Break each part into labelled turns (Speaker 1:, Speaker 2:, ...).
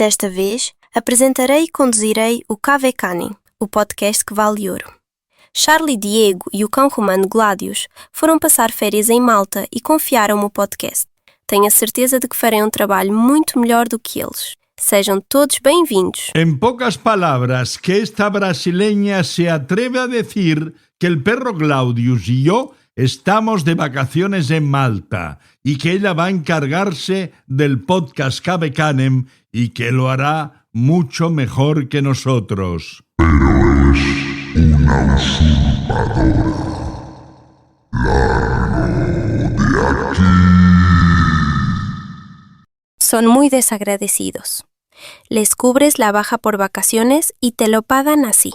Speaker 1: Desta vez, apresentarei e conduzirei o Cave Canem, o podcast que vale ouro. Charlie Diego e o cão romano Gladius foram passar férias em Malta e confiaram-me o podcast. Tenho a certeza de que farei um trabalho muito melhor do que eles. Sejam todos bem-vindos.
Speaker 2: En pocas palabras, que esta brasileña se atreve a decir que el perro Gladius y yo estamos de vacaciones en Malta y que ella va a encargarse del podcast Cave Canem y que lo hará mucho mejor que nosotros.
Speaker 3: Pero es una usurpadora. ¡Largo de aquí!
Speaker 1: Son muy desagradecidos. Les cubres la baja por vacaciones y te lo pagan así.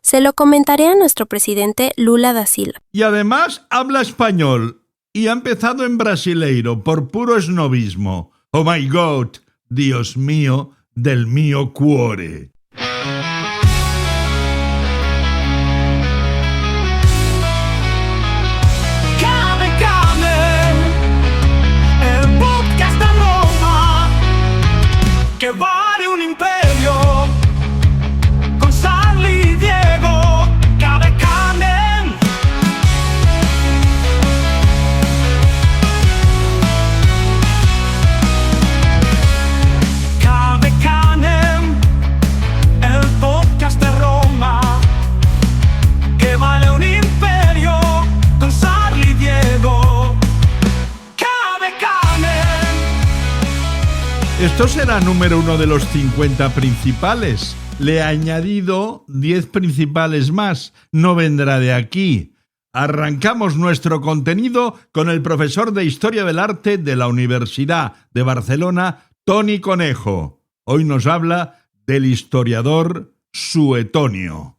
Speaker 1: Se lo comentaré a nuestro presidente Lula da Silva.
Speaker 2: Y además habla español y ha empezado en brasileiro por puro esnovismo. Oh my God, Dios mío, del mío cuore.
Speaker 4: Que vale un imperio con Charlie y Diego, Cave Canem. Cave Canem, el podcast de Roma. Que vale un imperio con Charlie y Diego, Cave Canem.
Speaker 2: Esto será número 1 de los 50 principales. Le he añadido 10 principales más. No vendrá de aquí. Arrancamos nuestro contenido con el profesor de Historia del Arte de la Universidad de Barcelona, Toni Conejo. Hoy nos habla del historiador Suetonio.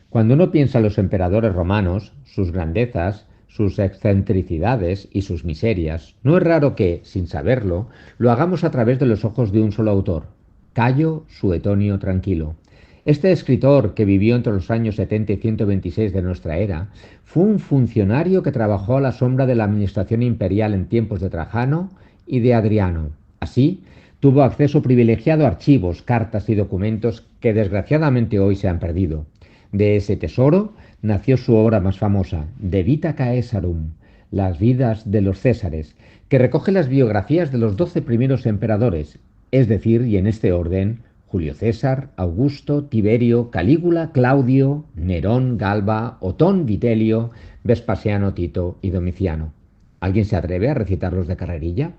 Speaker 5: Cuando uno piensa en los emperadores romanos, sus grandezas, sus excentricidades y sus miserias, no es raro que, sin saberlo, lo hagamos a través de los ojos de un solo autor, Cayo Suetonio Tranquilo. Este escritor, que vivió entre los años 70 y 126 de nuestra era, fue un funcionario que trabajó a la sombra de la administración imperial en tiempos de Trajano y de Adriano. Así, tuvo acceso privilegiado a archivos, cartas y documentos que desgraciadamente hoy se han perdido. De ese tesoro nació su obra más famosa, De Vita Caesarum, las vidas de los Césares, que recoge las biografías de los 12 primeros emperadores, es decir, y en este orden, Julio César, Augusto, Tiberio, Calígula, Claudio, Nerón, Galba, Otón, Vitelio, Vespasiano, Tito y Domiciano. ¿Alguien se atreve a recitarlos de carrerilla?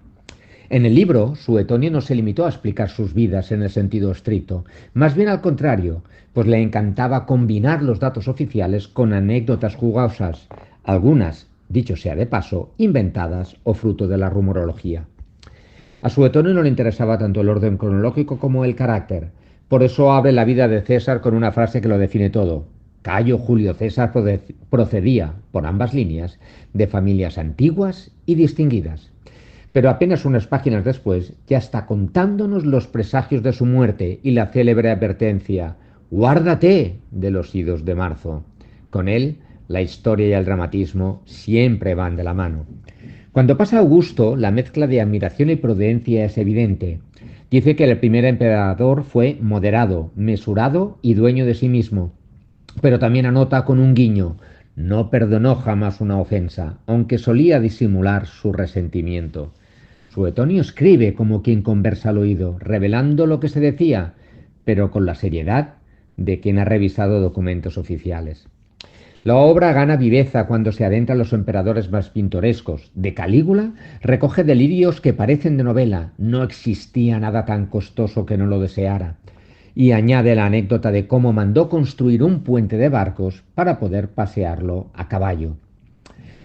Speaker 5: En el libro, Suetonio no se limitó a explicar sus vidas en el sentido estricto, más bien al contrario, pues le encantaba combinar los datos oficiales con anécdotas jugosas, algunas, dicho sea de paso, inventadas o fruto de la rumorología. A Suetonio no le interesaba tanto el orden cronológico como el carácter, por eso abre la vida de César con una frase que lo define todo. Cayo Julio César procedía, por ambas líneas, de familias antiguas y distinguidas. Pero apenas unas páginas después ya está contándonos los presagios de su muerte y la célebre advertencia «Guárdate de los idos de marzo». Con él, la historia y el dramatismo siempre van de la mano. Cuando pasa Augusto, la mezcla de admiración y prudencia es evidente. Dice que el primer emperador fue moderado, mesurado y dueño de sí mismo. Pero también anota con un guiño: no perdonó jamás una ofensa, aunque solía disimular su resentimiento. Suetonio escribe como quien conversa al oído, revelando lo que se decía, pero con la seriedad de quien ha revisado documentos oficiales. La obra gana viveza cuando se adentra en los emperadores más pintorescos. De Calígula recoge delirios que parecen de novela, no existía nada tan costoso que no lo deseara. Y añade la anécdota de cómo mandó construir un puente de barcos para poder pasearlo a caballo.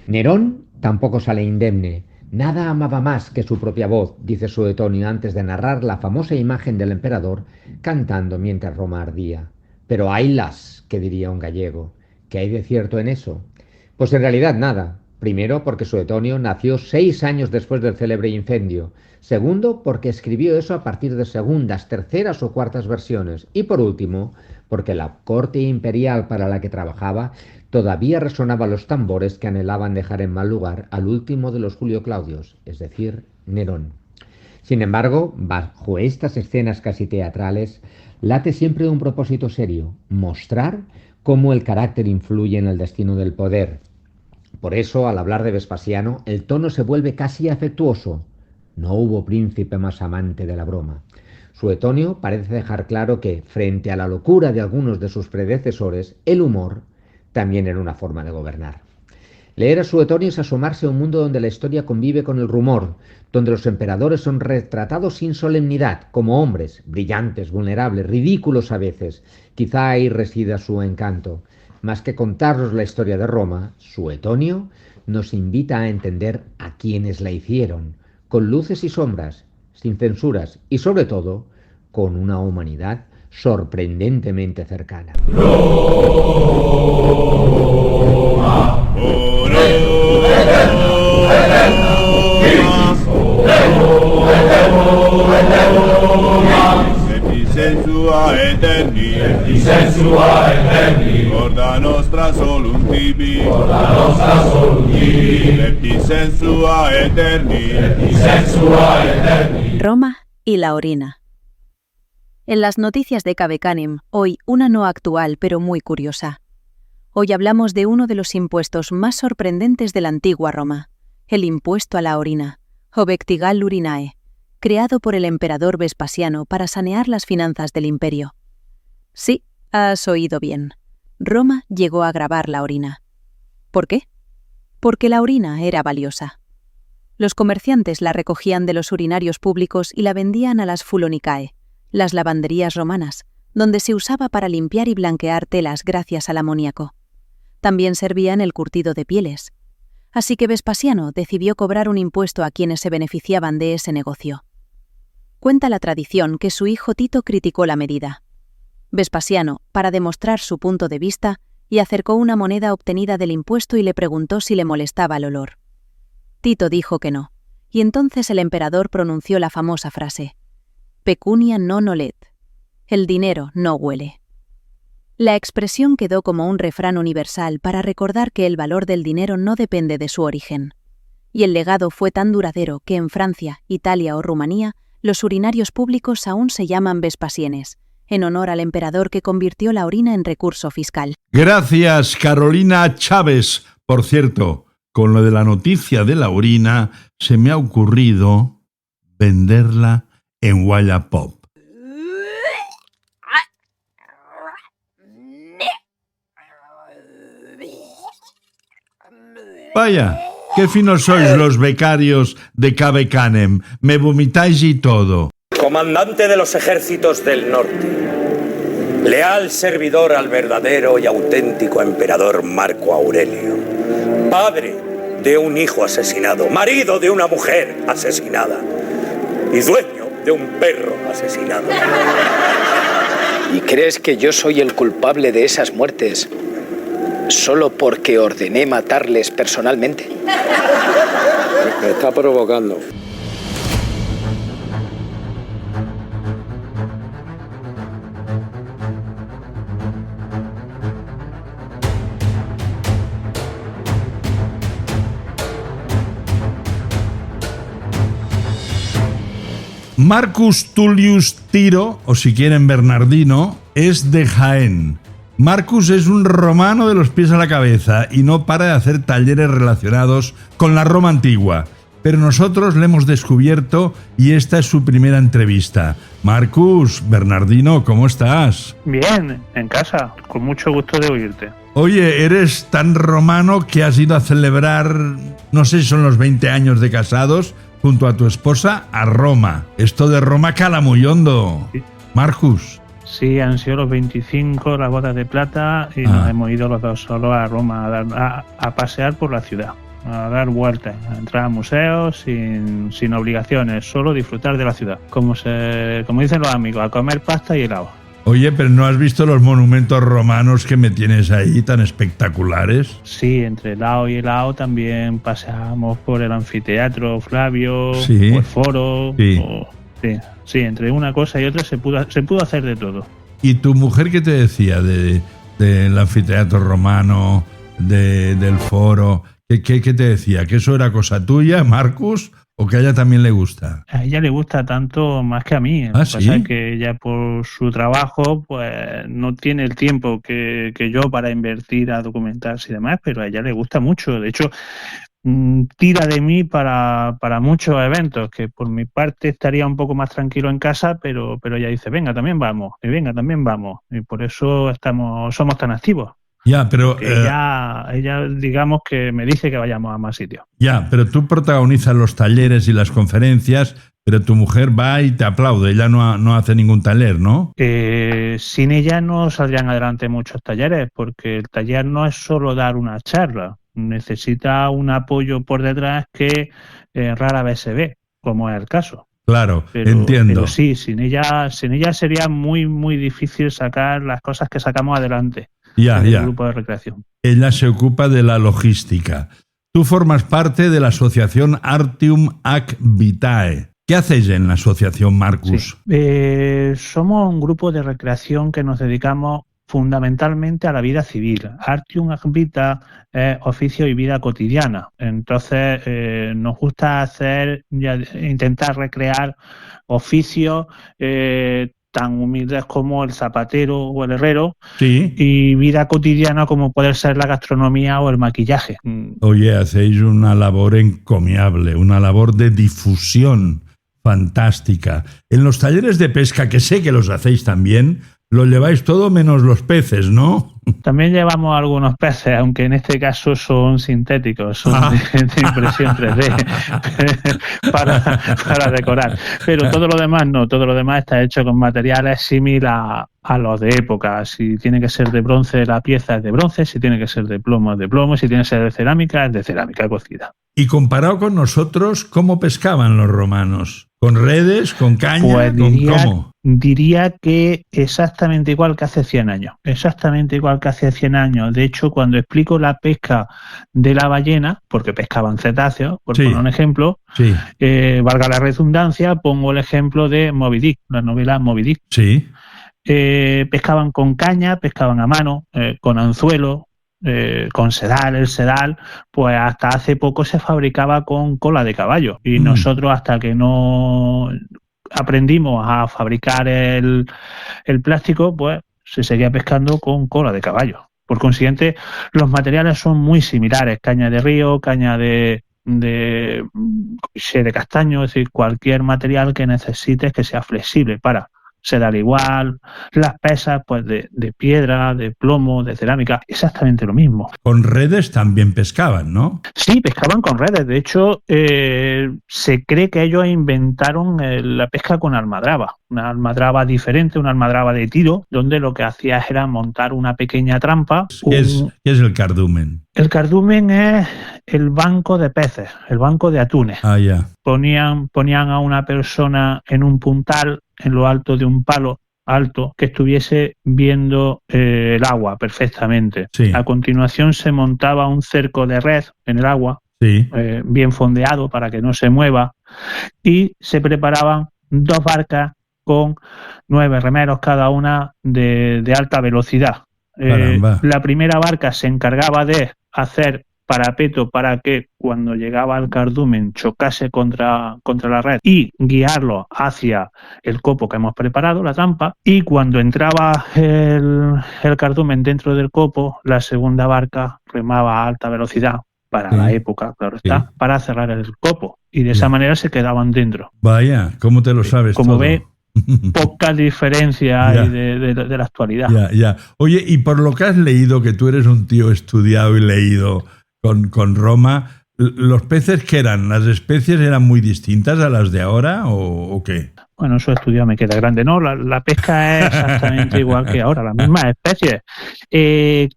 Speaker 5: Nerón tampoco sale indemne. Nada amaba más que su propia voz, dice Suetonio antes de narrar la famosa imagen del emperador cantando mientras Roma ardía. Pero haylas, que diría un gallego. ¿Qué hay de cierto en eso? Pues en realidad nada. Primero, porque Suetonio nació 6 años después del célebre incendio. Segundo, porque escribió eso a partir de segundas, terceras o cuartas versiones. Y por último, porque la corte imperial para la que trabajaba todavía resonaban los tambores que anhelaban dejar en mal lugar al último de los Julio Claudios, es decir, Nerón. Sin embargo, bajo estas escenas casi teatrales, late siempre un propósito serio: mostrar cómo el carácter influye en el destino del poder. Por eso, al hablar de Vespasiano, el tono se vuelve casi afectuoso. No hubo príncipe más amante de la broma. Suetonio parece dejar claro que, frente a la locura de algunos de sus predecesores, el humor también era una forma de gobernar. Leer a Suetonio es asomarse a un mundo donde la historia convive con el rumor, donde los emperadores son retratados sin solemnidad, como hombres, brillantes, vulnerables, ridículos a veces. Quizá ahí resida su encanto. Más que contarnos la historia de Roma, Suetonio nos invita a entender a quienes la hicieron, con luces y sombras, sin censuras y, sobre todo, con una humanidad sorprendentemente cercana.
Speaker 6: Orda nostra solum tibi,
Speaker 7: Roma y la orina. En las noticias de Cave Canem, hoy una no actual pero muy curiosa. Hoy hablamos de uno de los impuestos más sorprendentes de la antigua Roma, el impuesto a la orina, Obectigal urinae, creado por el emperador Vespasiano para sanear las finanzas del imperio. Sí, has oído bien. Roma llegó a grabar la orina. ¿Por qué? Porque la orina era valiosa. Los comerciantes la recogían de los urinarios públicos y la vendían a las fulonicae, las lavanderías romanas, donde se usaba para limpiar y blanquear telas gracias al amoníaco. También servía en el curtido de pieles. Así que Vespasiano decidió cobrar un impuesto a quienes se beneficiaban de ese negocio. Cuenta la tradición que su hijo Tito criticó la medida. Vespasiano, para demostrar su punto de vista, y acercó una moneda obtenida del impuesto y le preguntó si le molestaba el olor. Tito dijo que no, y entonces el emperador pronunció la famosa frase: pecunia non olet, el dinero no huele. La expresión quedó como un refrán universal para recordar que el valor del dinero no depende de su origen. Y el legado fue tan duradero que en Francia, Italia o Rumanía, los urinarios públicos aún se llaman Vespasienes, en honor al emperador que convirtió la orina en recurso fiscal.
Speaker 2: Gracias, Carolina Chávez. Por cierto, con lo de la noticia de la orina, se me ha ocurrido venderla en Wallapop. Vaya, qué finos sois los becarios de Cave Canem. Me vomitáis y todo.
Speaker 8: Comandante de los ejércitos del norte, leal servidor al verdadero y auténtico emperador Marco Aurelio, padre de un hijo asesinado, marido de una mujer asesinada y dueño de un perro asesinado.
Speaker 9: ¿Y crees que yo soy el culpable de esas muertes solo porque ordené matarles personalmente?
Speaker 10: Me está provocando.
Speaker 2: Marcus Tullius Tiro, o si quieren Bernardino, es de Jaén. Marcus es un romano de los pies a la cabeza y no para de hacer talleres relacionados con la Roma antigua. Pero nosotros le hemos descubierto y esta es su primera entrevista. Marcus, Bernardino, ¿cómo estás?
Speaker 11: Bien, en casa, con mucho gusto de oírte.
Speaker 2: Oye, eres tan romano que has ido a celebrar, no sé si son los 20 años de casados, junto a tu esposa a Roma. Esto de Roma cala muy hondo. Sí. Marcus.
Speaker 11: Sí, han sido los 25, las bodas de plata, y nos hemos ido los dos solos a Roma a pasear por la ciudad, a dar vueltas, a entrar a museos sin obligaciones, solo disfrutar de la ciudad. Como dicen los amigos, a comer pasta y helado.
Speaker 2: Oye, pero ¿no has visto los monumentos romanos que me tienes ahí tan espectaculares?
Speaker 11: Sí, entre helado y helado también paseamos por el anfiteatro Flavio,
Speaker 2: sí,
Speaker 11: por el foro.
Speaker 2: Sí.
Speaker 11: Sí, entre una cosa y otra se pudo hacer de todo.
Speaker 2: ¿Y tu mujer qué te decía del anfiteatro romano, del foro? ¿Qué te decía? ¿Que eso era cosa tuya, Marcus? ¿O que a ella también le gusta?
Speaker 11: A ella le gusta tanto más que a mí. Lo que pasa es que ella por su trabajo pues no tiene el tiempo que yo para invertir a documentarse y demás, pero a ella le gusta mucho. De hecho, tira de mí para muchos eventos, que por mi parte estaría un poco más tranquilo en casa, pero ella dice, venga, también vamos, y venga, también vamos. Y por eso somos tan activos.
Speaker 2: Ya, pero
Speaker 11: ella, digamos que me dice que vayamos a más sitios.
Speaker 2: Ya, pero tú protagonizas los talleres y las conferencias, pero tu mujer va y te aplaude. Ella no hace ningún taller, ¿no?
Speaker 11: Sin ella no saldrían adelante muchos talleres, porque el taller no es solo dar una charla. Necesita un apoyo por detrás que rara vez se ve, como es el caso.
Speaker 2: Claro, entiendo.
Speaker 11: Pero sí, sin ella sería muy, muy difícil sacar las cosas que sacamos adelante. El grupo de recreación.
Speaker 2: Ella se ocupa de la logística. Tú formas parte de la asociación Artium Ac Vitae. ¿Qué hacéis en la asociación, Marcus?
Speaker 11: Sí. Somos un grupo de recreación que nos dedicamos fundamentalmente a la vida civil. Artium Ac Vitae es oficio y vida cotidiana. Entonces nos gusta intentar recrear oficios tan humildes como el zapatero o el herrero,
Speaker 2: sí,
Speaker 11: y vida cotidiana como puede ser la gastronomía o el maquillaje.
Speaker 2: Oye, hacéis una labor encomiable, una labor de difusión fantástica. En los talleres de pesca, que sé que los hacéis también, lo lleváis todo menos los peces, ¿no?
Speaker 11: También llevamos algunos peces, aunque en este caso son sintéticos, son de impresión 3D para decorar. Pero todo lo demás no, todo lo demás está hecho con materiales similares a los de época. Si tiene que ser de bronce, la pieza es de bronce; si tiene que ser de plomo, es de plomo; si tiene que ser de cerámica, es de cerámica cocida.
Speaker 2: Y comparado con nosotros, ¿cómo pescaban los romanos? ¿Con redes? ¿Con caña?
Speaker 11: Pues
Speaker 2: ¿Cómo?
Speaker 11: Diría que exactamente igual que hace 100 años. Exactamente igual que hace 100 años. De hecho, cuando explico la pesca de la ballena, porque pescaban cetáceos, por poner un ejemplo, valga la redundancia, pongo el ejemplo de Moby Dick, la novela Moby Dick.
Speaker 2: Sí.
Speaker 11: Pescaban con caña, pescaban a mano, con anzuelo, con sedal. El sedal, pues hasta hace poco se fabricaba con cola de caballo, y nosotros, hasta que no aprendimos a fabricar el plástico, pues se seguía pescando con cola de caballo. Por consiguiente, los materiales son muy similares: caña de río, caña de castaño, es decir, cualquier material que necesites que sea flexible para sedal igual, las pesas pues de piedra, de plomo, de cerámica, exactamente lo mismo.
Speaker 2: Con redes también pescaban, ¿no?
Speaker 11: Sí, pescaban con redes. De hecho, se cree que ellos inventaron la pesca con almadraba. Una almadraba diferente, una almadraba de tiro, donde lo que hacías era montar una pequeña trampa.
Speaker 2: ¿Qué es el cardumen?
Speaker 11: El cardumen es el banco de peces, el banco de atunes.
Speaker 2: Ah, ya.
Speaker 11: Ponían a una persona en un puntal, en lo alto de un palo alto, que estuviese viendo el agua perfectamente.
Speaker 2: Sí.
Speaker 11: A continuación se montaba un cerco de red en el agua, bien fondeado para que no se mueva, y se preparaban 2 barcas con 9 remeros cada una de alta velocidad. La primera barca se encargaba de hacer parapeto para que cuando llegaba el cardumen chocase contra la red y guiarlo hacia el copo que hemos preparado, la trampa, y cuando entraba el cardumen dentro del copo, la segunda barca remaba a alta velocidad, para la época, claro está, para cerrar el copo, y de esa manera se quedaban dentro.
Speaker 2: Vaya, ¿cómo te lo sabes
Speaker 11: como
Speaker 2: todo?
Speaker 11: Ve, poca diferencia hay de la actualidad.
Speaker 2: Ya. Oye, y por lo que has leído, que tú eres un tío estudiado y leído con Roma, ¿los peces qué eran? ¿Las especies eran muy distintas a las de ahora o qué?
Speaker 11: Bueno, eso estudiado me queda grande. No, la pesca es exactamente igual que ahora, las mismas especies.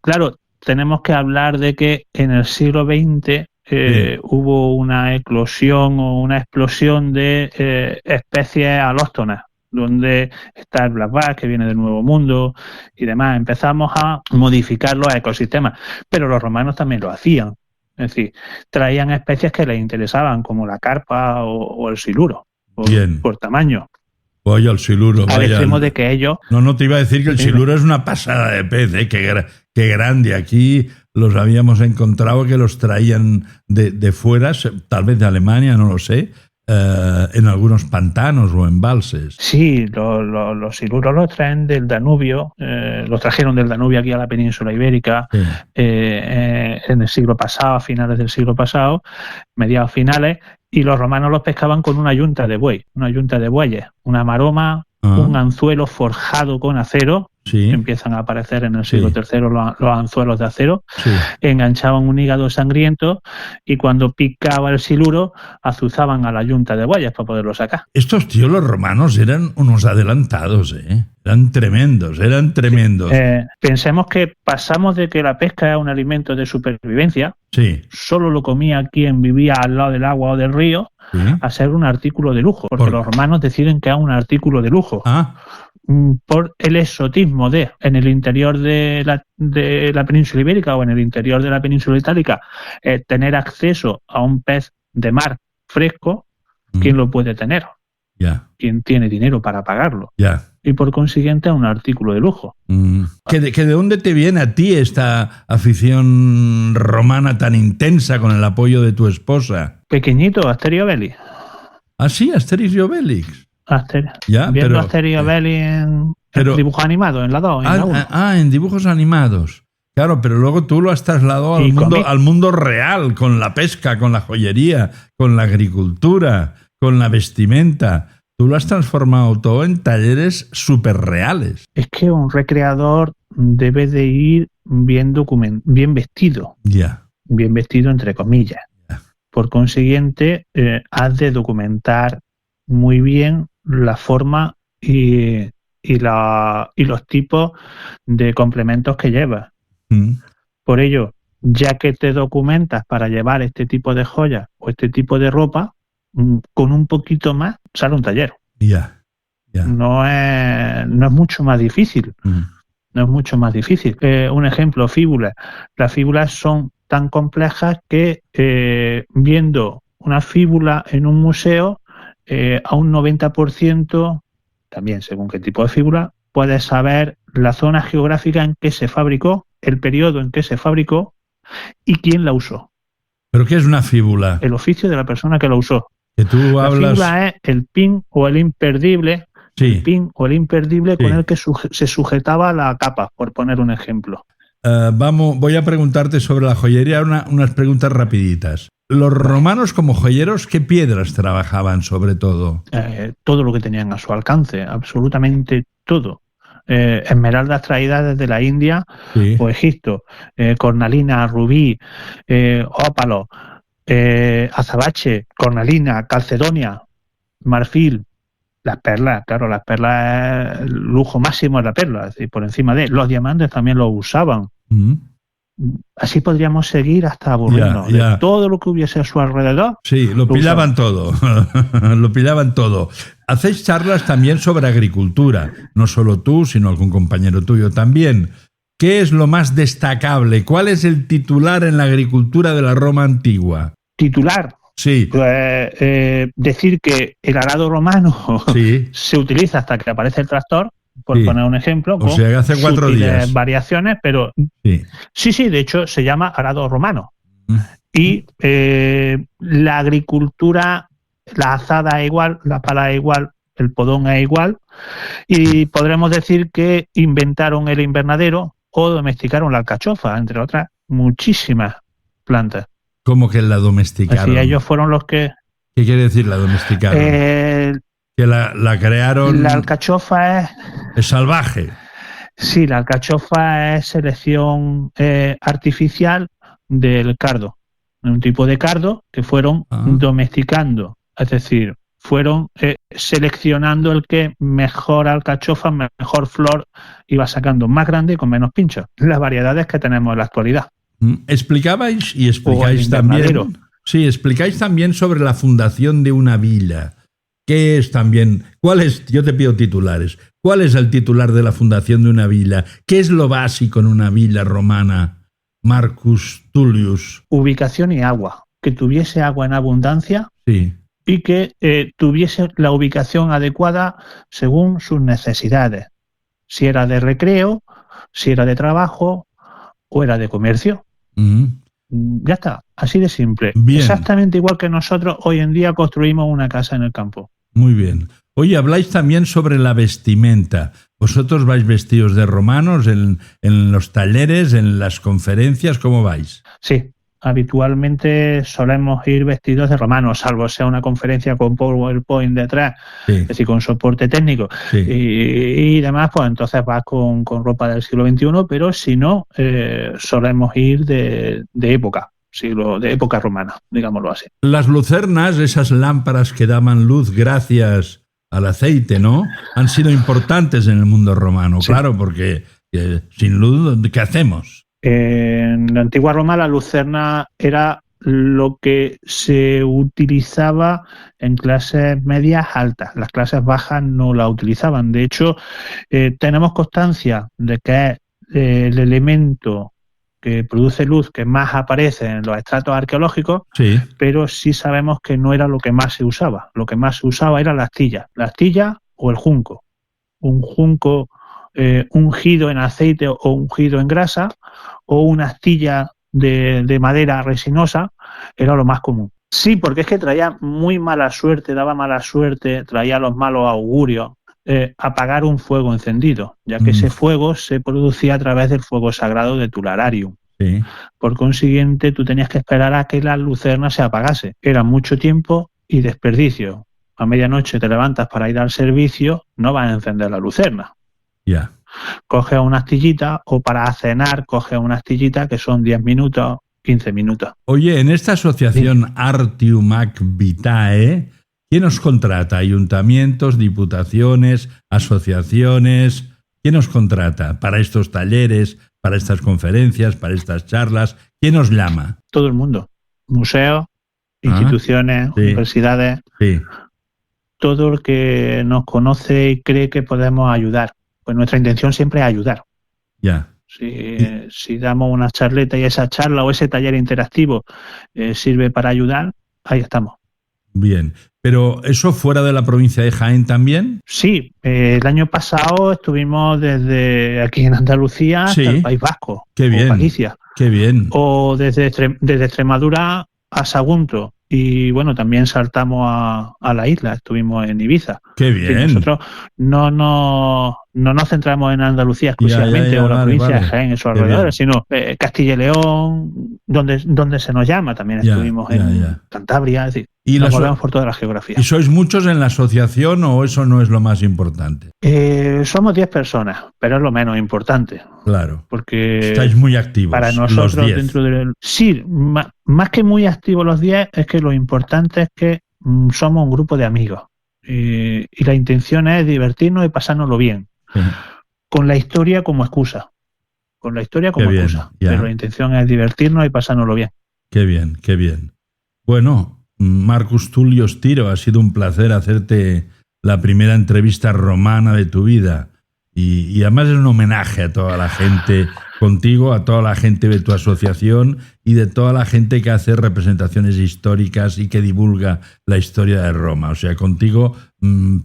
Speaker 11: Claro, tenemos que hablar de que en el siglo XX hubo una eclosión o una explosión de especies alóctonas, donde está el blackback, que viene del Nuevo Mundo y demás. Empezamos a modificar los ecosistemas, pero los romanos también lo hacían. Es decir, traían especies que les interesaban, como la carpa o el siluro, por tamaño.
Speaker 2: Vaya el siluro.
Speaker 11: Al extremo de que ellos...
Speaker 2: No, te iba a decir que el siluro es una pasada de pez, qué grande. Aquí los habíamos encontrado que los traían de fuera, tal vez de Alemania, no lo sé, en algunos pantanos o embalses.
Speaker 11: Sí, los siluros los traen del Danubio, los trajeron del Danubio aquí a la península ibérica en el siglo pasado, a finales del siglo pasado, mediados finales, y los romanos los pescaban con una yunta de buey, una yunta de bueyes, una maroma, un anzuelo forjado con acero. Empiezan a aparecer en el siglo III los anzuelos de acero, enganchaban un hígado sangriento y cuando picaba el siluro azuzaban a la yunta de bueyes para poderlo sacar.
Speaker 2: Estos tíos, los romanos, eran unos adelantados, eran tremendos.
Speaker 11: Pensemos que pasamos de que la pesca es un alimento de supervivencia, solo lo comía quien vivía al lado del agua o del río, a ser un artículo de lujo, porque los romanos deciden que es un artículo de lujo. Por el exotismo en el interior de la península ibérica o en el interior de la península itálica, tener acceso a un pez de mar fresco, ¿quién lo puede tener? ¿Quién tiene dinero para pagarlo? Y por consiguiente es un artículo de lujo.
Speaker 2: ¿Que de dónde te viene a ti esta afición romana tan intensa con el apoyo de tu esposa?
Speaker 11: Pequeñito, Asterio Obelix.
Speaker 2: ¿Ah, sí? Asterix Obelix.
Speaker 11: Viendo Asterio Obelix en dibujos animados, en la 2, en la 1.
Speaker 2: En dibujos animados. Claro, pero luego tú lo has trasladado al mundo real, con la pesca, con la joyería, con la agricultura, con la vestimenta. Tú lo has transformado todo en talleres súper reales.
Speaker 11: Es que un recreador debe de ir bien vestido. Bien vestido, entre comillas. Por consiguiente, has de documentar muy bien la forma y los tipos de complementos que llevas. Por ello, ya que te documentas para llevar este tipo de joyas o este tipo de ropa, con un poquito más sale un taller. No es mucho más difícil. No es mucho más difícil. Un ejemplo, fíbulas. Las fíbulas son tan complejas que viendo una fíbula en un museo, a un 90%, también según qué tipo de fíbula, puedes saber la zona geográfica en que se fabricó, el periodo en que se fabricó y quién la usó.
Speaker 2: ¿Pero qué es una fíbula?
Speaker 11: El oficio de la persona que la usó.
Speaker 2: Que tú hablas...
Speaker 11: La fíbula es el pin o el imperdible, con el que se sujetaba la capa, por poner un ejemplo.
Speaker 2: Voy a preguntarte sobre la joyería unas preguntas rapiditas. Los romanos como joyeros, ¿qué piedras trabajaban sobre todo?
Speaker 11: Todo lo que tenían a su alcance, absolutamente todo. Esmeraldas traídas desde la India o Egipto, cornalina, rubí, ópalo, azabache, cornalina, calcedonia, marfil, las perlas. Claro, las perlas es el lujo máximo de la perla, es decir, por encima de los diamantes también los usaban. Así podríamos seguir hasta aburrirnos de todo lo que hubiese a su alrededor.
Speaker 2: Lo pillaban todo. Lo pillaban todo. Hacéis charlas también sobre agricultura, no solo tú, sino algún compañero tuyo también. ¿Qué es lo más destacable? ¿Cuál es el titular en la agricultura de la Roma antigua?
Speaker 11: ¿Titular?
Speaker 2: Sí.
Speaker 11: Decir que el arado romano se utiliza hasta que aparece el tractor, por poner un ejemplo,
Speaker 2: o sea, que hace 4 días.
Speaker 11: Variaciones, pero sí, de hecho se llama arado romano. Y la agricultura, la azada es igual, la pala es igual, el podón es igual, y podremos decir que inventaron el invernadero o domesticaron la alcachofa, entre otras muchísimas plantas.
Speaker 2: ¿Cómo que la domesticaron?
Speaker 11: Así ellos fueron los que...
Speaker 2: ¿Qué quiere decir la domesticaron? Que la crearon...
Speaker 11: La alcachofa
Speaker 2: es salvaje.
Speaker 11: Sí, la alcachofa es selección artificial del cardo. Un tipo de cardo que fueron domesticando. Es decir, fueron seleccionando el que mejor alcachofa, mejor flor iba sacando, más grande y con menos pinchos. Las variedades que tenemos en la actualidad.
Speaker 2: Explicabais y explicáis también. Sí, explicáis también sobre la fundación de una villa. ¿Qué es también? ¿Cuál es? Yo te pido titulares. ¿Cuál es el titular de la fundación de una villa? ¿Qué es lo básico en una villa romana? Marcus Tullius.
Speaker 11: Ubicación y agua. Que tuviese agua en abundancia. Y que tuviese la ubicación adecuada según sus necesidades. Si era de recreo, si era de trabajo o era de comercio. Ya está, así de simple.
Speaker 2: Bien.
Speaker 11: Exactamente igual que nosotros hoy en día construimos una casa en el campo.
Speaker 2: Muy bien. Oye, habláis también sobre la vestimenta. ¿Vosotros vais vestidos de romanos en los talleres, en las conferencias? ¿Cómo vais?
Speaker 11: Sí, habitualmente solemos ir vestidos de romanos, salvo sea una conferencia con PowerPoint detrás, es decir, con soporte técnico y demás, pues entonces vas con ropa del siglo XXI, pero si no, solemos ir de época. De época romana, digámoslo así.
Speaker 2: Las lucernas, esas lámparas que daban luz gracias al aceite, ¿no? Han sido importantes en el mundo romano, sí. Claro, porque sin luz, ¿qué hacemos?
Speaker 11: En la antigua Roma la lucerna era lo que se utilizaba en clases medias altas. Las clases bajas no la utilizaban. De hecho, tenemos constancia de que es el elemento que produce luz que más aparece en los estratos arqueológicos, sí. Pero sí sabemos que no era lo que más se usaba. Lo que más se usaba era la astilla o el junco. Un junco ungido en aceite o ungido en grasa, o una astilla de madera resinosa era lo más común. Sí, porque es que traía muy mala suerte, daba mala suerte, traía los malos augurios. Apagar un fuego encendido, ya que ese fuego se producía a través del fuego sagrado de Tulararium. Sí. Por consiguiente, tú tenías que esperar a que la lucerna se apagase. Era mucho tiempo y desperdicio. A medianoche te levantas para ir al servicio, no vas a encender la lucerna.
Speaker 2: Ya.
Speaker 11: Coges una astillita, o para cenar coges una astillita que son 10 minutos, 15 minutos.
Speaker 2: Oye, en esta asociación sí. Artium Ac Vitae, ¿quién os contrata? ¿Ayuntamientos, diputaciones, asociaciones? ¿Quién os contrata para estos talleres, para estas conferencias, para estas charlas? ¿Quién os llama?
Speaker 11: Todo el mundo. Museos, instituciones, sí. Universidades. Sí. Todo el que nos conoce y cree que podemos ayudar. Pues nuestra intención siempre es ayudar.
Speaker 2: Ya.
Speaker 11: Si damos una charleta y esa charla o ese taller interactivo sirve para ayudar, ahí estamos.
Speaker 2: Bien, pero ¿eso fuera de la provincia de Jaén también?
Speaker 11: Sí, el año pasado estuvimos desde aquí en Andalucía hasta el País Vasco,
Speaker 2: qué bien,
Speaker 11: o Galicia.
Speaker 2: Qué bien.
Speaker 11: O desde Extremadura a Sagunto. Y bueno, también saltamos a la isla, estuvimos en Ibiza.
Speaker 2: ¡Qué bien!
Speaker 11: Sí, nosotros no nos centramos en Andalucía exclusivamente o la provincia de Jaén, esos alrededores, sino Castilla y León, donde se nos llama. También estuvimos en Cantabria, es decir, nos movemos por toda la geografía.
Speaker 2: ¿Y sois muchos en la asociación o eso no es lo más importante?
Speaker 11: Somos 10 personas, pero es lo menos importante.
Speaker 2: Claro.
Speaker 11: Porque
Speaker 2: estáis muy activos.
Speaker 11: Para nosotros, dentro del. Sí, más que muy activos los 10, es que lo importante es que somos un grupo de amigos. Y la intención es divertirnos y pasárnoslo bien. Sí. Con la historia como excusa. Pero la intención es divertirnos y pasárnoslo bien.
Speaker 2: Qué bien, qué bien. Bueno, Marcus Tullius Tiro, ha sido un placer hacerte la primera entrevista romana de tu vida. Y además es un homenaje a toda la gente contigo, a toda la gente de tu asociación y de toda la gente que hace representaciones históricas y que divulga la historia de Roma. O sea, contigo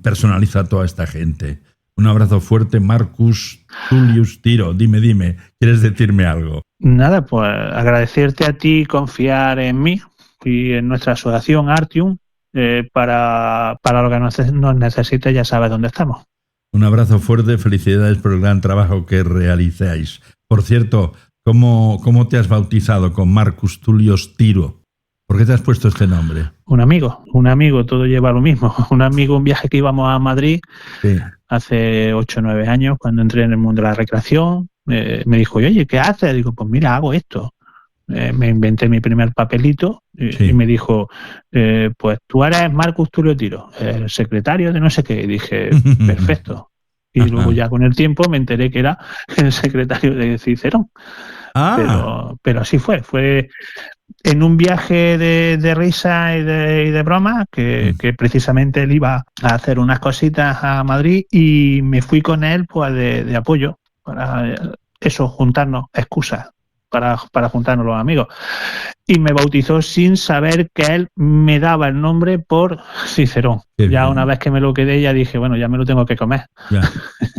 Speaker 2: personaliza a toda esta gente. Un abrazo fuerte, Marcus Tullius Tiro. Dime, ¿quieres decirme algo?
Speaker 11: Nada, pues agradecerte a ti, confiar en mí y en nuestra asociación Artium para lo que nos necesites, ya sabes dónde estamos.
Speaker 2: Un abrazo fuerte, felicidades por el gran trabajo que realizáis. Por cierto, ¿cómo te has bautizado con Marcus Tullius Tiro? ¿Por qué te has puesto este nombre?
Speaker 11: Un amigo, todo lleva lo mismo. Un viaje que íbamos a Madrid hace 8 o 9 años, cuando entré en el mundo de la recreación, me dijo, oye, ¿qué haces? Digo, pues mira, hago esto. Me inventé mi primer papelito y me dijo, pues tú eres Marcus Tullius Tiro, el secretario de no sé qué. Y dije, perfecto. Y luego ya con el tiempo me enteré que era el secretario de Cicerón. Pero así fue en un viaje de risa y de broma que precisamente él iba a hacer unas cositas a Madrid y me fui con él pues de apoyo para eso, juntarnos, excusas para juntarnos los amigos. Y me bautizó sin saber que él me daba el nombre por Cicerón. Ya una vez que me lo quedé, ya dije, bueno, ya me lo tengo que comer.
Speaker 2: Ya.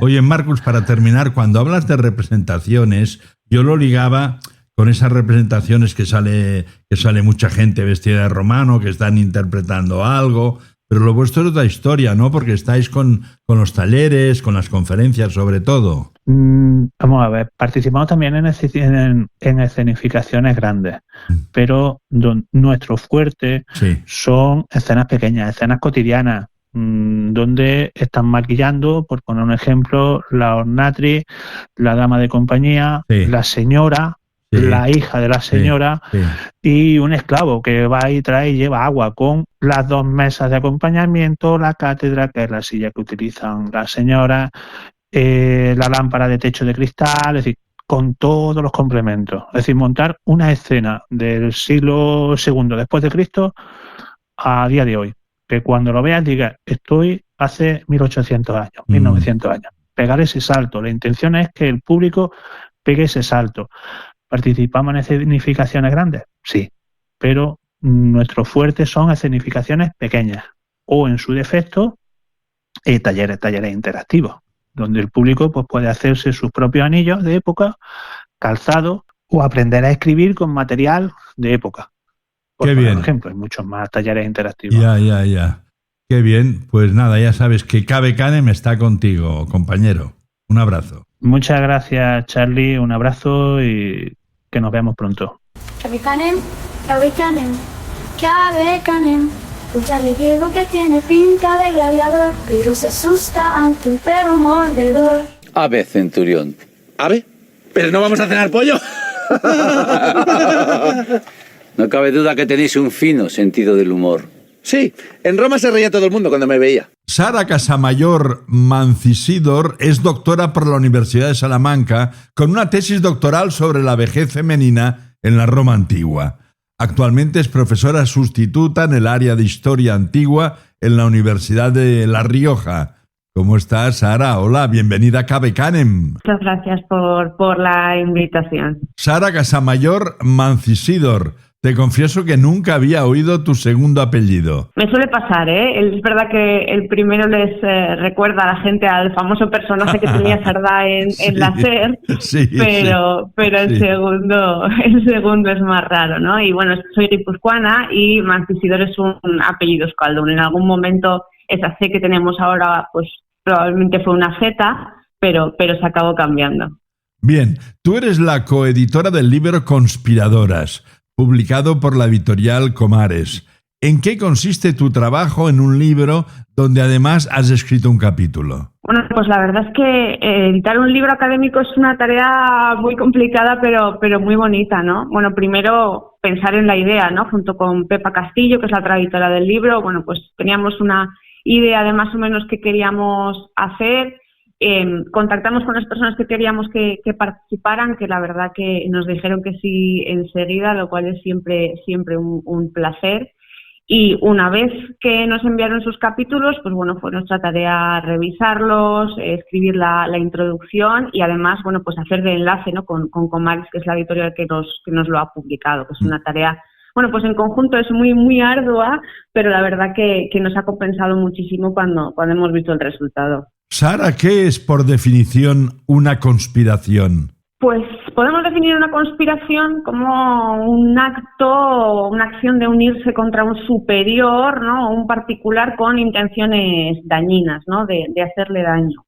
Speaker 2: Oye, Marcus, para terminar, cuando hablas de representaciones, yo lo ligaba con esas representaciones que sale mucha gente vestida de romano, que están interpretando algo, pero lo vuestro es otra historia, ¿no? Porque estáis con los talleres, con las conferencias sobre todo.
Speaker 11: Vamos a ver, participamos también en escenificaciones grandes, pero nuestro fuerte son escenas pequeñas, escenas cotidianas, donde están maquillando, por poner un ejemplo, la ornatriz, la dama de compañía, la señora, la hija de la señora y un esclavo que va y trae y lleva agua con las 2 mesas de acompañamiento, la cátedra, que es la silla que utilizan las señoras, la lámpara de techo de cristal, es decir, con todos los complementos. Es decir, montar una escena del siglo II después de Cristo a día de hoy. Que cuando lo veas digas, estoy hace 1800 años, 1900 años. Pegar ese salto. La intención es que el público pegue ese salto. ¿Participamos en escenificaciones grandes? Sí, pero nuestro fuerte son escenificaciones pequeñas o, en su defecto, talleres interactivos, donde el público pues, puede hacerse sus propios anillos de época, calzado, o aprender a escribir con material de época. Por ejemplo, hay muchos más talleres interactivos.
Speaker 2: Ya. Qué bien. Pues nada, ya sabes que KV-Canem está contigo, compañero. Un abrazo.
Speaker 11: Muchas gracias, Charlie. Un abrazo y que nos veamos pronto.
Speaker 12: KV-Canem, un Charlie Diego que tiene pinta de gladiador, pero se asusta ante un perro mordedor.
Speaker 13: Ave, centurión.
Speaker 10: ¿Ave? ¿Pero no vamos a cenar pollo?
Speaker 13: No cabe duda que tenéis un fino sentido del humor.
Speaker 10: Sí, en Roma se reía todo el mundo cuando me veía.
Speaker 2: Sara Casamayor Mancisidor es doctora por la Universidad de Salamanca con una tesis doctoral sobre la vejez femenina en la Roma antigua. Actualmente es profesora sustituta en el área de Historia Antigua en la Universidad de La Rioja. ¿Cómo estás, Sara? Hola, bienvenida a KV-Canem.
Speaker 14: Muchas gracias por la invitación.
Speaker 2: Sara Casamayor Mancisidor. Te confieso que nunca había oído tu segundo apellido.
Speaker 14: Me suele pasar, ¿eh? Es verdad que el primero les recuerda a la gente al famoso personaje que tenía Sardá en la SER, pero el segundo es más raro, ¿no? Y bueno, soy guipuzcoana y Mancisidor es un apellido euskaldun. En algún momento esa C que tenemos ahora, pues probablemente fue una Z, pero se acabó cambiando.
Speaker 2: Bien, tú eres la coeditora del libro Conspiradoras, publicado por la editorial Comares. ¿En qué consiste tu trabajo en un libro donde además has escrito un capítulo?
Speaker 14: Bueno, pues la verdad es que editar un libro académico es una tarea muy complicada, pero muy bonita, ¿no? Bueno, primero pensar en la idea, ¿no? Junto con Pepa Castillo, que es la otra editora del libro, bueno, pues teníamos una idea de más o menos qué queríamos hacer. Contactamos con las personas que queríamos que participaran, que la verdad que nos dijeron que sí enseguida, lo cual es siempre un placer. Y una vez que nos enviaron sus capítulos, pues bueno, fue nuestra tarea revisarlos, escribir la introducción y además, bueno, pues hacer de enlace, ¿no? con Comares, que es la editorial que nos lo ha publicado, que es una tarea, bueno, pues en conjunto es muy, muy ardua, pero la verdad que nos ha compensado muchísimo cuando hemos visto el resultado.
Speaker 2: Sara, ¿qué es por definición una conspiración?
Speaker 14: Pues podemos definir una conspiración como un acto o una acción de unirse contra un superior, ¿no? O un particular con intenciones dañinas, ¿no? De hacerle daño.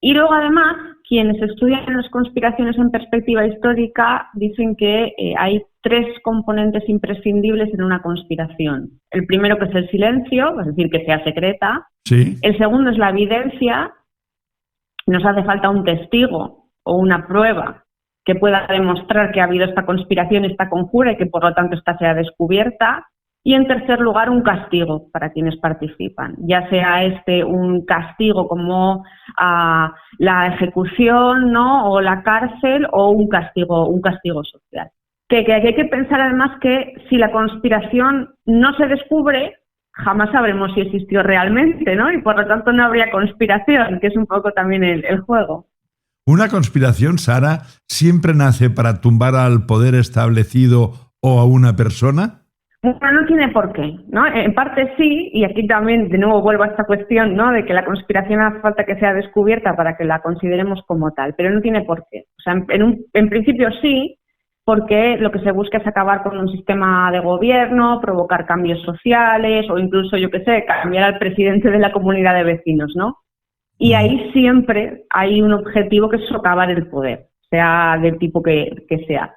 Speaker 14: Y luego además, quienes estudian las conspiraciones en perspectiva histórica dicen que hay 3 componentes imprescindibles en una conspiración. El primero, que es el silencio, es decir, que sea secreta.
Speaker 2: Sí.
Speaker 14: El segundo es la evidencia. Nos hace falta un testigo o una prueba que pueda demostrar que ha habido esta conspiración, esta conjura y que por lo tanto esta sea descubierta. Y en tercer lugar, un castigo para quienes participan, ya sea un castigo como la ejecución, ¿no? O la cárcel, o un castigo social. Que hay que pensar además que si la conspiración no se descubre, jamás sabremos si existió realmente, ¿no? Y por lo tanto no habría conspiración, que es un poco también el juego.
Speaker 2: ¿Una conspiración, Sara, siempre nace para tumbar al poder establecido o a una persona?
Speaker 14: Bueno, no tiene por qué, ¿no? En parte sí, y aquí también de nuevo vuelvo a esta cuestión, ¿no? De que la conspiración hace falta que sea descubierta para que la consideremos como tal, pero no tiene por qué. O sea, en principio sí, porque lo que se busca es acabar con un sistema de gobierno, provocar cambios sociales o incluso, yo qué sé, cambiar al presidente de la comunidad de vecinos, ¿no? Y ahí siempre hay un objetivo que es socavar el poder, sea del tipo que sea.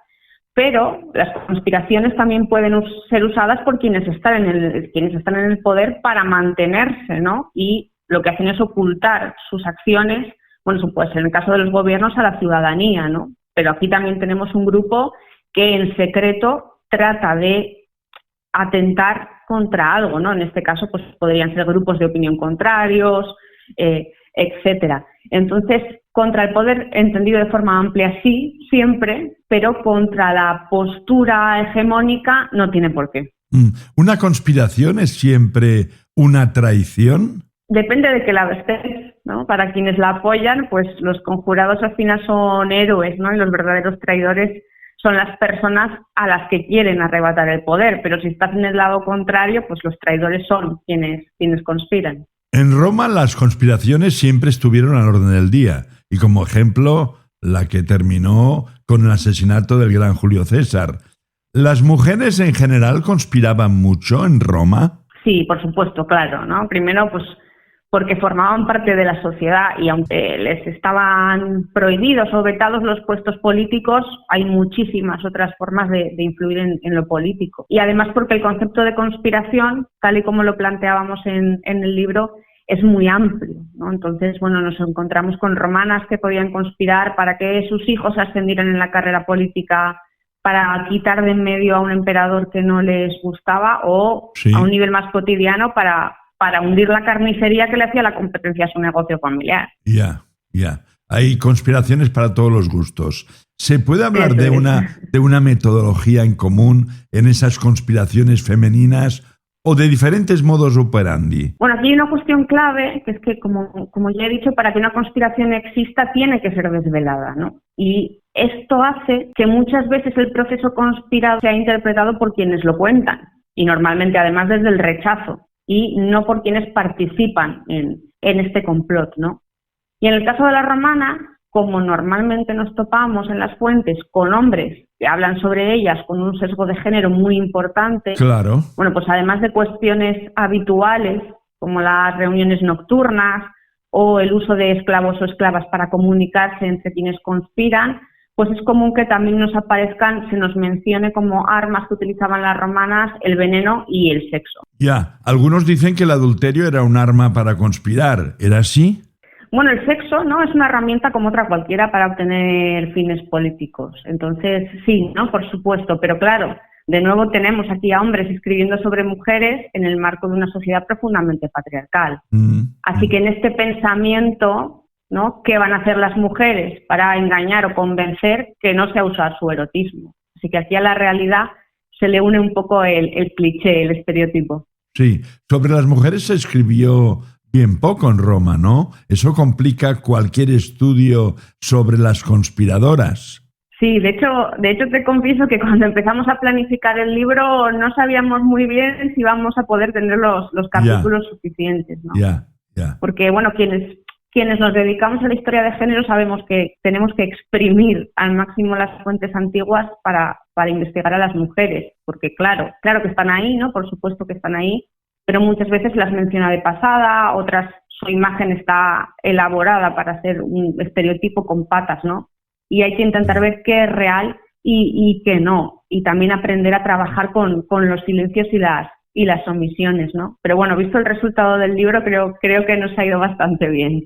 Speaker 14: Pero las conspiraciones también pueden ser usadas por quienes están en el poder para mantenerse, ¿no? Y lo que hacen es ocultar sus acciones, bueno, eso puede ser en el caso de los gobiernos a la ciudadanía, ¿no? Pero aquí también tenemos un grupo que en secreto trata de atentar contra algo, ¿no? En este caso, pues podrían ser grupos de opinión contrarios, etcétera. Entonces, contra el poder entendido de forma amplia sí, siempre, pero contra la postura hegemónica no tiene por qué.
Speaker 2: ¿Una conspiración es siempre una traición?
Speaker 14: Depende de qué lado estés, ¿no? Para quienes la apoyan, pues los conjurados al final son héroes, ¿no? Y los verdaderos traidores son las personas a las que quieren arrebatar el poder, pero si estás en el lado contrario, pues los traidores son quienes conspiran.
Speaker 2: En Roma las conspiraciones siempre estuvieron al orden del día, y como ejemplo, la que terminó con el asesinato del gran Julio César. ¿Las mujeres en general conspiraban mucho en Roma?
Speaker 14: Sí, por supuesto, claro, ¿no? Primero, pues porque formaban parte de la sociedad y aunque les estaban prohibidos o vetados los puestos políticos, hay muchísimas otras formas de influir en lo político. Y además porque el concepto de conspiración, tal y como lo planteábamos en el libro, es muy amplio, ¿no? Entonces, bueno, nos encontramos con romanas que podían conspirar para que sus hijos ascendieran en la carrera política, para quitar de en medio a un emperador que no les gustaba o
Speaker 2: sí,
Speaker 14: a un nivel más cotidiano para hundir la carnicería que le hacía la competencia a su negocio familiar.
Speaker 2: Ya. Hay conspiraciones para todos los gustos. ¿Se puede hablar de una metodología en común en esas conspiraciones femeninas o de diferentes modos operandi?
Speaker 14: Bueno, aquí hay una cuestión clave, que es que, como ya he dicho, para que una conspiración exista tiene que ser desvelada, ¿no? Y esto hace que muchas veces el proceso conspirado sea interpretado por quienes lo cuentan, y normalmente además desde el rechazo, y no por quienes participan en este complot, ¿no? Y en el caso de la romana, como normalmente nos topamos en las fuentes con hombres que hablan sobre ellas con un sesgo de género muy importante,
Speaker 2: claro,
Speaker 14: bueno, pues además de cuestiones habituales como las reuniones nocturnas o el uso de esclavos o esclavas para comunicarse entre quienes conspiran, pues es común que también se nos mencione como armas que utilizaban las romanas el veneno y el sexo.
Speaker 2: Ya, algunos dicen que el adulterio era un arma para conspirar, ¿era así?
Speaker 14: Bueno, el sexo, ¿no?, es una herramienta como otra cualquiera para obtener fines políticos. Entonces, sí, ¿no?, por supuesto, pero claro, de nuevo tenemos aquí a hombres escribiendo sobre mujeres en el marco de una sociedad profundamente patriarcal. Así que en este pensamiento, ¿no?, ¿qué van a hacer las mujeres para engañar o convencer que no sea usar su erotismo? Así que aquí a la realidad se le une un poco el cliché, el estereotipo.
Speaker 2: Sí, sobre las mujeres se escribió bien poco en Roma, ¿no? Eso complica cualquier estudio sobre las conspiradoras.
Speaker 14: Sí, de hecho te confieso que cuando empezamos a planificar el libro no sabíamos muy bien si íbamos a poder tener los capítulos suficientes, ¿no?
Speaker 2: Ya.
Speaker 14: Porque, bueno, quienes nos dedicamos a la historia de género sabemos que tenemos que exprimir al máximo las fuentes antiguas para investigar a las mujeres, porque claro que están ahí, ¿no? Por supuesto que están ahí, pero muchas veces las menciona de pasada, otras su imagen está elaborada para hacer un estereotipo con patas, ¿no? Y hay que intentar ver qué es real y qué no, y también aprender a trabajar con los silencios y las omisiones, ¿no? Pero bueno, visto el resultado del libro, creo que nos ha ido bastante bien.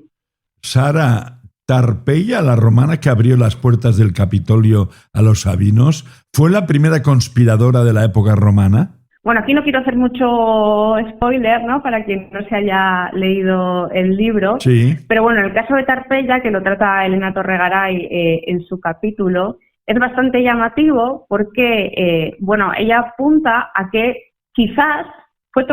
Speaker 2: Sara, Tarpeia, la romana que abrió las puertas del Capitolio a los sabinos, ¿fue la primera conspiradora de la época romana?
Speaker 14: Bueno, aquí no quiero hacer mucho spoiler, ¿no?, para quien no se haya leído el libro.
Speaker 2: Sí.
Speaker 14: Pero bueno, en el caso de Tarpeia, que lo trata Elena Torregaray en su capítulo, es bastante llamativo porque, ella apunta a que quizás fue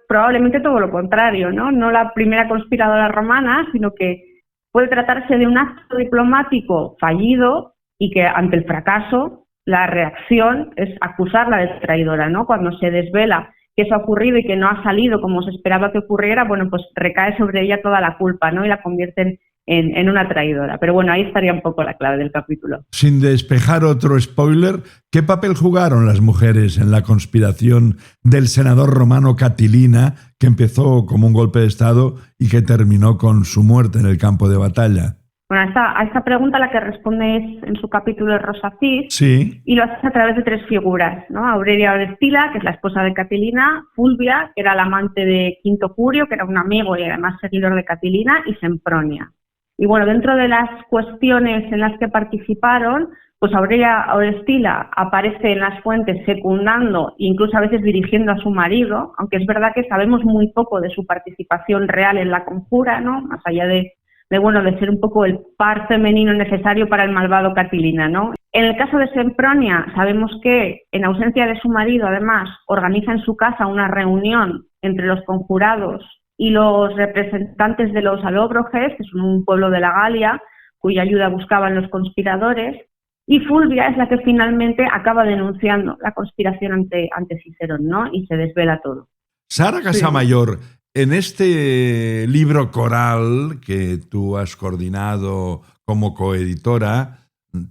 Speaker 14: probablemente todo lo contrario, ¿no? No la primera conspiradora romana, sino que puede tratarse de un acto diplomático fallido y que ante el fracaso la reacción es acusarla de traidora, ¿no? Cuando se desvela que eso ha ocurrido y que no ha salido como se esperaba que ocurriera, bueno, pues recae sobre ella toda la culpa, ¿no? Y la convierten en una traidora. Pero bueno, ahí estaría un poco la clave del capítulo.
Speaker 2: Sin despejar otro spoiler, ¿qué papel jugaron las mujeres en la conspiración del senador romano Catilina, que empezó como un golpe de Estado y que terminó con su muerte en el campo de batalla?
Speaker 14: Bueno, a esta pregunta la que responde es en su capítulo Rosa Cid,
Speaker 2: Sí.
Speaker 14: y lo hace a través de 3 figuras, ¿no? Aurelia Orestila, que es la esposa de Catilina, Fulvia, que era la amante de Quinto Curio, que era un amigo y además seguidor de Catilina, y Sempronia. Y bueno, dentro de las cuestiones en las que participaron, pues Aurelia Orestila aparece en las fuentes secundando, incluso a veces dirigiendo a su marido, aunque es verdad que sabemos muy poco de su participación real en la conjura, ¿no? Más allá de ser un poco el par femenino necesario para el malvado Catilina, ¿no? En el caso de Sempronia, sabemos que, en ausencia de su marido, además, organiza en su casa una reunión entre los conjurados y los representantes de los alóbroges, que son un pueblo de la Galia, cuya ayuda buscaban los conspiradores, y Fulvia es la que finalmente acaba denunciando la conspiración ante Cicerón, ¿no? Y se desvela todo.
Speaker 2: Sara Casamayor, en este libro coral que tú has coordinado como coeditora,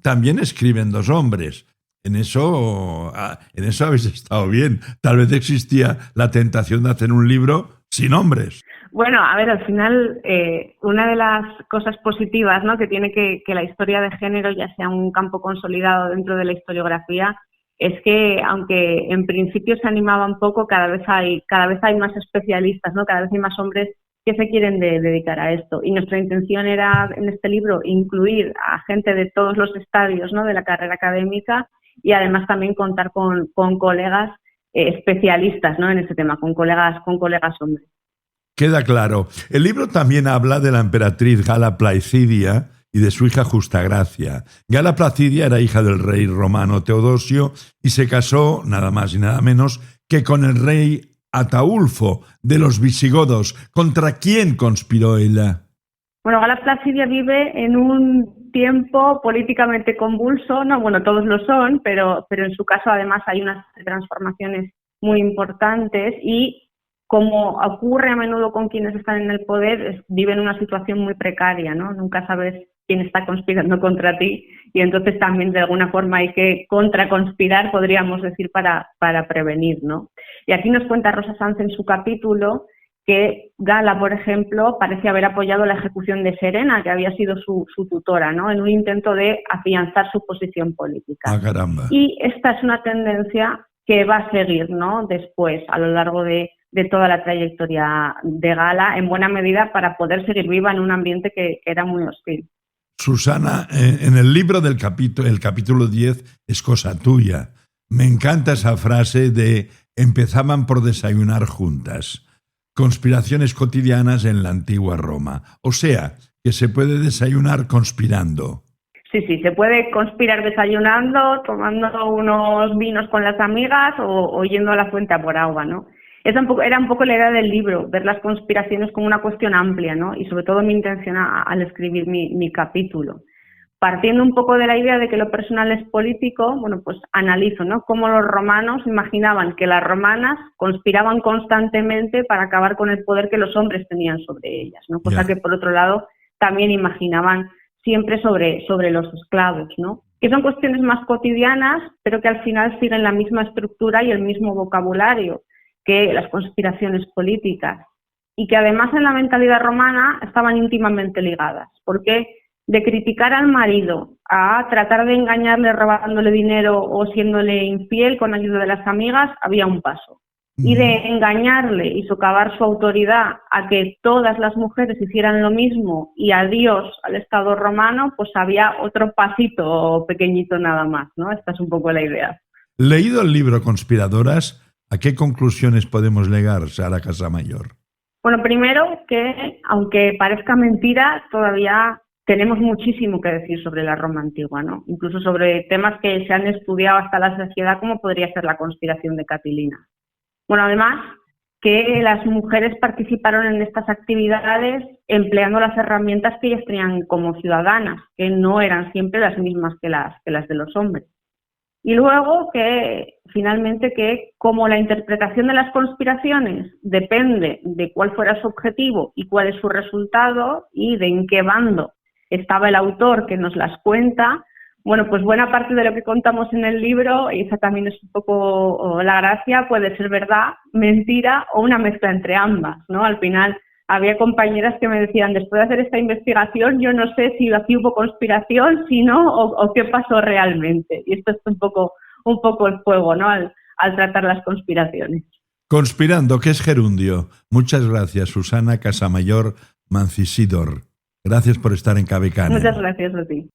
Speaker 2: también escriben 2 hombres. En eso habéis estado bien. Tal vez existía la tentación de hacer un libro sin hombres.
Speaker 14: Bueno, a ver, al final, una de las cosas positivas, ¿no?, que tiene que la historia de género ya sea un campo consolidado dentro de la historiografía, es que, aunque en principio se animaba un poco, cada vez hay más especialistas, ¿no? Cada vez hay más hombres que se quieren dedicar a esto. Y nuestra intención era, en este libro, incluir a gente de todos los estadios, ¿no?, de la carrera académica, y además también contar con colegas especialistas, ¿no?, en este tema, con colegas hombres.
Speaker 2: Queda claro. El libro también habla de la emperatriz Gala Placidia y de su hija Justagracia. Gala Placidia era hija del rey romano Teodosio y se casó, nada más y nada menos, que con el rey Ataulfo de los visigodos. ¿Contra quién conspiró ella?
Speaker 14: Bueno, Gala Placidia vive en un tiempo políticamente convulso, ¿no? Bueno, todos lo son, pero en su caso además hay unas transformaciones muy importantes y, como ocurre a menudo con quienes están en el poder, viven una situación muy precaria, ¿no? Nunca sabes quién está conspirando contra ti y entonces también de alguna forma hay que contraconspirar, podríamos decir, para prevenir, ¿no? Y aquí nos cuenta Rosa Sanz en su capítulo que Gala, por ejemplo, parece haber apoyado la ejecución de Serena, que había sido su tutora, ¿no?, en un intento de afianzar su posición política.
Speaker 2: ¡Ah, caramba!
Speaker 14: Y esta es una tendencia que va a seguir, ¿no?, después, a lo largo de toda la trayectoria de Gala, en buena medida para poder seguir viva en un ambiente que era muy hostil.
Speaker 2: Susana, en el libro del capítulo 10 es cosa tuya. Me encanta esa frase de empezaban por desayunar juntas. Conspiraciones cotidianas en la antigua Roma. O sea, que se puede desayunar conspirando.
Speaker 14: Sí, se puede conspirar desayunando, tomando unos vinos con las amigas o yendo a la fuente a por agua, ¿no? Era un poco la idea del libro, ver las conspiraciones como una cuestión amplia, ¿no? Y sobre todo mi intención al escribir mi capítulo. Partiendo un poco de la idea de que lo personal es político, bueno, pues analizo, ¿no?, cómo los romanos imaginaban que las romanas conspiraban constantemente para acabar con el poder que los hombres tenían sobre ellas, ¿no? Cosa que, por otro lado, también imaginaban siempre sobre los esclavos, ¿no? Que son cuestiones más cotidianas, pero que al final siguen la misma estructura y el mismo vocabulario que las conspiraciones políticas, y que además en la mentalidad romana estaban íntimamente ligadas, porque de criticar al marido a tratar de engañarle robándole dinero o siéndole infiel con ayuda de las amigas, había un paso. Y de engañarle y socavar su autoridad a que todas las mujeres hicieran lo mismo y adiós al Estado romano, pues había otro pasito pequeñito nada más, ¿no? Esta es un poco la idea.
Speaker 2: Leído el libro Conspiradoras, ¿a qué conclusiones podemos llegar, Sara Casamayor?
Speaker 14: Bueno, primero que, aunque parezca mentira, todavía tenemos muchísimo que decir sobre la Roma antigua, ¿no? Incluso sobre temas que se han estudiado hasta la saciedad, como podría ser la conspiración de Catilina. Bueno, además, que las mujeres participaron en estas actividades empleando las herramientas que ellas tenían como ciudadanas, que no eran siempre las mismas que las de los hombres. Y luego que finalmente que como la interpretación de las conspiraciones depende de cuál fuera su objetivo y cuál es su resultado y de en qué bando estaba el autor que nos las cuenta, bueno, pues buena parte de lo que contamos en el libro, y esa también es un poco la gracia, puede ser verdad, mentira o una mezcla entre ambas, ¿no? Al final había compañeras que me decían, después de hacer esta investigación, yo no sé si aquí hubo conspiración, si no, o qué pasó realmente. Y esto es un poco el juego, ¿no? Al tratar las conspiraciones.
Speaker 2: Conspirando, que es gerundio. Muchas gracias, Susana Casamayor Mancisidor. Gracias por estar en Cabecanem.
Speaker 14: Muchas gracias a ti.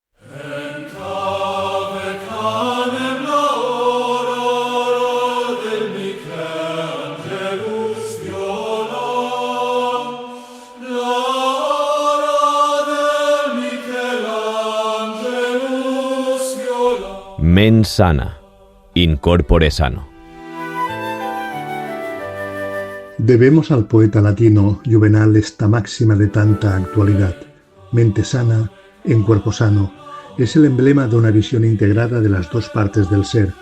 Speaker 15: Mens sana, in corpore sano.
Speaker 16: Debemos al poeta latino Juvenal esta máxima de tanta actualidad. Mente sana, en cuerpo sano. Es el emblema de una visión integrada de las dos partes del ser.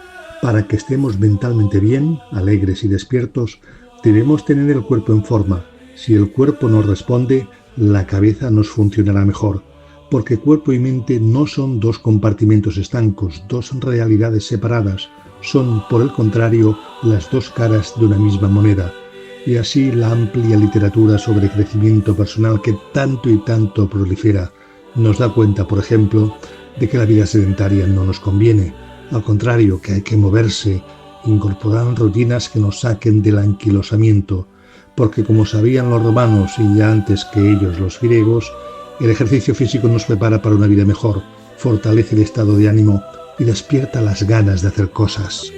Speaker 16: Para que estemos mentalmente bien, alegres y despiertos, debemos tener el cuerpo en forma. Si el cuerpo nos responde, la cabeza nos funcionará mejor. Porque cuerpo y mente no son dos compartimentos estancos, dos realidades separadas, son, por el contrario, las dos caras de una misma moneda. Y así la amplia literatura sobre crecimiento personal que tanto y tanto prolifera nos da cuenta, por ejemplo, de que la vida sedentaria no nos conviene. Al contrario, que hay que moverse, incorporar rutinas que nos saquen del anquilosamiento, porque como sabían los romanos y ya antes que ellos los griegos, el ejercicio físico nos prepara para una vida mejor, fortalece el estado de ánimo y despierta las ganas de hacer cosas.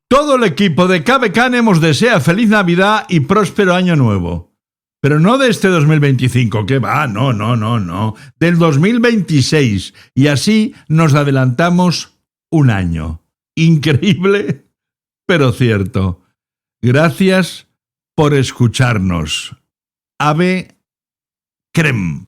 Speaker 2: Todo el equipo de Cabecanem os desea feliz Navidad y próspero año nuevo. Pero no de este 2025, que va, no. Del 2026. Y así nos adelantamos un año. Increíble, pero cierto. Gracias por escucharnos. Ave Crem.